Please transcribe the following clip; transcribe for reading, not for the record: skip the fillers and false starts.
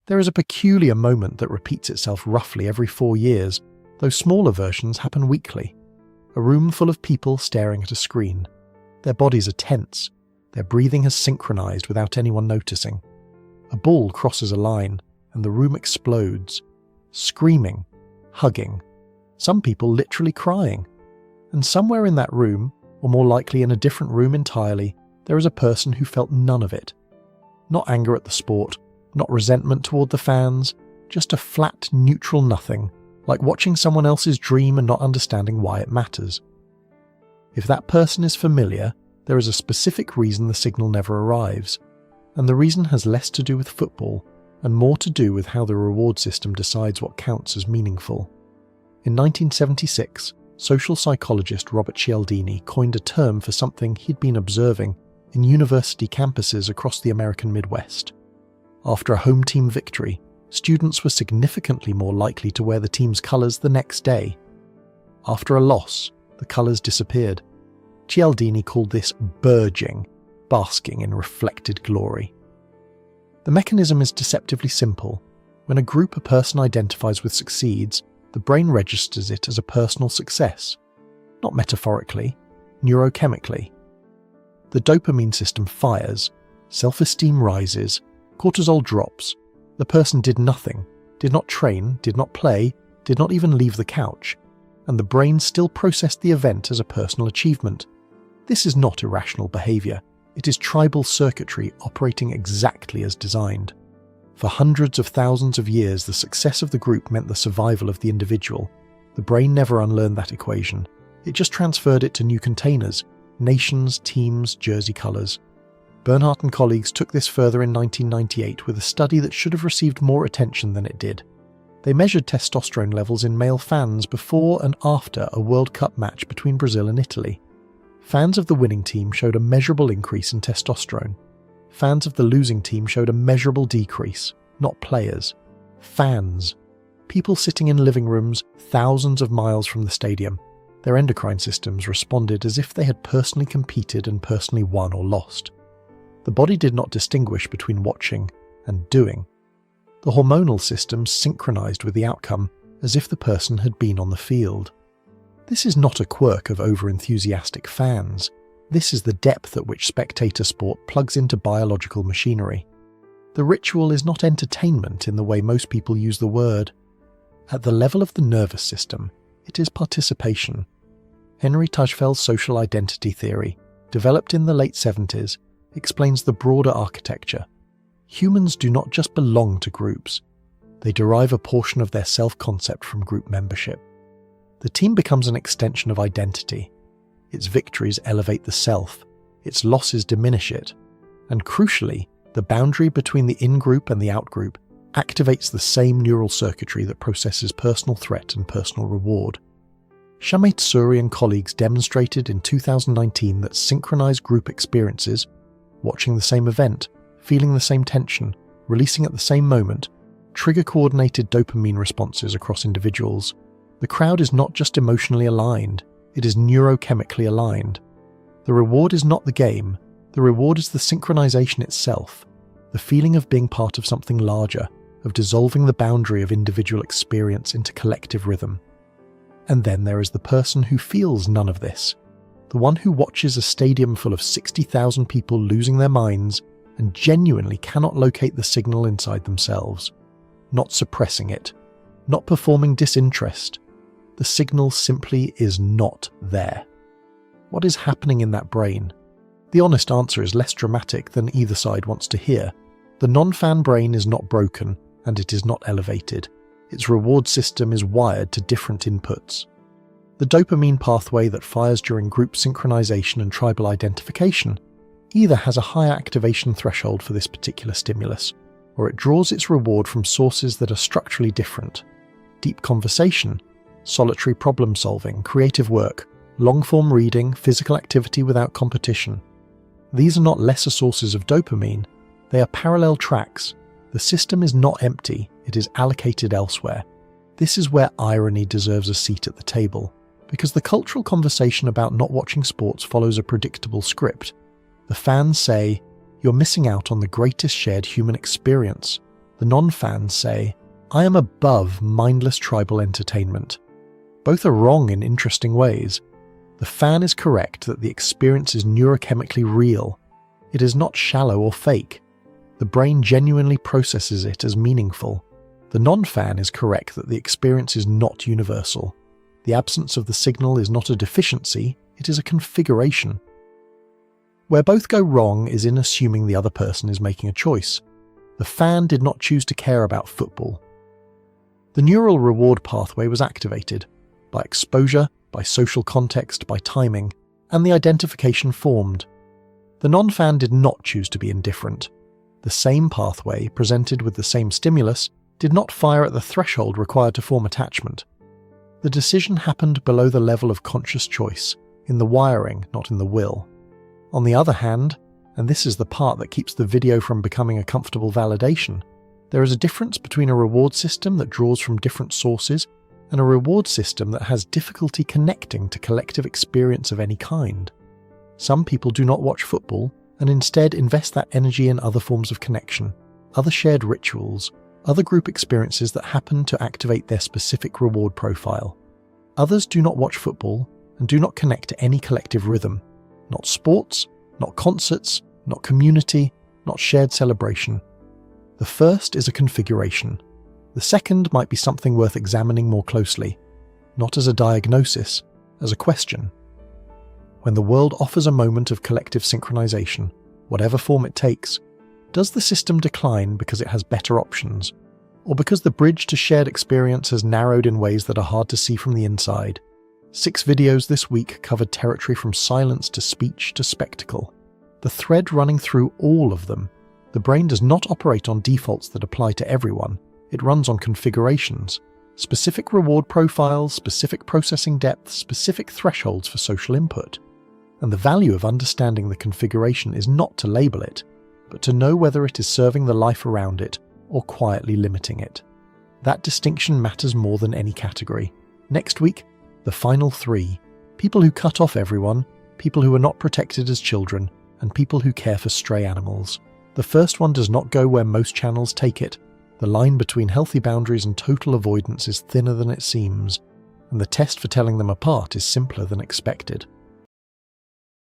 There is a peculiar moment that repeats itself roughly every 4 years, though smaller versions happen weekly. A room full of people staring at a screen. Their bodies are tense. Their breathing has synchronized without anyone noticing. A ball crosses a line, and the room explodes. Screaming, hugging, some people literally crying. And somewhere in that room, or more likely in a different room entirely, there is a person who felt none of it. Not anger at the sport, not resentment toward the fans, just a flat, neutral nothing, like watching someone else's dream and not understanding why it matters. If that person is familiar, there is a specific reason the signal never arrives, and the reason has less to do with football and more to do with how the reward system decides what counts as meaningful. In 1976, social psychologist Robert Cialdini coined a term for something he'd been observing in university campuses across the American Midwest. After a home team victory, students were significantly more likely to wear the team's colours the next day. After a loss, the colours disappeared. Cialdini called this burging, basking in reflected glory. The mechanism is deceptively simple. When a group a person identifies with succeeds, the brain registers it as a personal success. Not metaphorically, neurochemically. The dopamine system fires, self-esteem rises, cortisol drops. The person did nothing, did not train, did not play, did not even leave the couch, and the brain still processed the event as a personal achievement. This is not irrational behavior. It is tribal circuitry operating exactly as designed. For hundreds of thousands of years, the success of the group meant the survival of the individual. The brain never unlearned that equation. It just transferred it to new containers, nations, teams, jersey colours. Bernhardt and colleagues took this further in 1998 with a study that should have received more attention than it did. They measured testosterone levels in male fans before and after a World Cup match between Brazil and Italy. Fans of the winning team showed a measurable increase in testosterone. Fans of the losing team showed a measurable decrease, not players. Fans. People sitting in living rooms thousands of miles from the stadium. Their endocrine systems responded as if they had personally competed and personally won or lost. The body did not distinguish between watching and doing. The hormonal systems synchronized with the outcome as if the person had been on the field. This is not a quirk of over-enthusiastic fans. This is the depth at which spectator sport plugs into biological machinery. The ritual is not entertainment in the way most people use the word. At the level of the nervous system, it is participation. Henry Tajfel's social identity theory, developed in the late 70s, explains the broader architecture. Humans do not just belong to groups. They derive a portion of their self-concept from group membership. The team becomes an extension of identity. Its victories elevate the self, its losses diminish it, and crucially, the boundary between the in-group and the out-group activates the same neural circuitry that processes personal threat and personal reward. Shamay-Tsoory and colleagues demonstrated in 2019 that synchronized group experiences, watching the same event, feeling the same tension, releasing at the same moment, trigger coordinated dopamine responses across individuals. The crowd is not just emotionally aligned, it is neurochemically aligned. The reward is not the game, the reward is the synchronization itself, the feeling of being part of something larger, of dissolving the boundary of individual experience into collective rhythm. And then there is the person who feels none of this, the one who watches a stadium full of 60,000 people losing their minds and genuinely cannot locate the signal inside themselves, not suppressing it, not performing disinterest. The signal simply is not there. What is happening in that brain? The honest answer is less dramatic than either side wants to hear. The non-fan brain is not broken, and it is not elevated. Its reward system is wired to different inputs. The dopamine pathway that fires during group synchronization and tribal identification either has a higher activation threshold for this particular stimulus, or it draws its reward from sources that are structurally different. Deep conversation, solitary problem-solving, creative work, long-form reading, physical activity without competition. These are not lesser sources of dopamine, they are parallel tracks. The system is not empty, it is allocated elsewhere. This is where irony deserves a seat at the table, because the cultural conversation about not watching sports follows a predictable script. The fans say, "You're missing out on the greatest shared human experience." The non-fans say, "I am above mindless tribal entertainment." Both are wrong in interesting ways. The fan is correct that the experience is neurochemically real. It is not shallow or fake. The brain genuinely processes it as meaningful. The non-fan is correct that the experience is not universal. The absence of the signal is not a deficiency, it is a configuration. Where both go wrong is in assuming the other person is making a choice. The fan did not choose to care about football. The neural reward pathway was activated by exposure, by social context, by timing, and the identification formed. The non-fan did not choose to be indifferent. The same pathway, presented with the same stimulus, did not fire at the threshold required to form attachment. The decision happened below the level of conscious choice, in the wiring, not in the will. On the other hand, and this is the part that keeps the video from becoming a comfortable validation, there is a difference between a reward system that draws from different sources and a reward system that has difficulty connecting to collective experience of any kind. Some people do not watch football and instead invest that energy in other forms of connection, other shared rituals, other group experiences that happen to activate their specific reward profile. Others do not watch football and do not connect to any collective rhythm, not sports, not concerts, not community, not shared celebration. The first is a configuration. The second might be something worth examining more closely, not as a diagnosis, as a question. When the world offers a moment of collective synchronization, whatever form it takes, does the system decline because it has better options, or because the bridge to shared experience has narrowed in ways that are hard to see from the inside? 6 videos this week covered territory from silence to speech to spectacle. The thread running through all of them: the brain does not operate on defaults that apply to everyone. It runs on configurations, specific reward profiles, specific processing depths, specific thresholds for social input. And the value of understanding the configuration is not to label it, but to know whether it is serving the life around it or quietly limiting it. That distinction matters more than any category. Next week, the final 3: people who cut off everyone, people who are not protected as children, and people who care for stray animals. The first one does not go where most channels take it. The line between healthy boundaries and total avoidance is thinner than it seems, and the test for telling them apart is simpler than expected.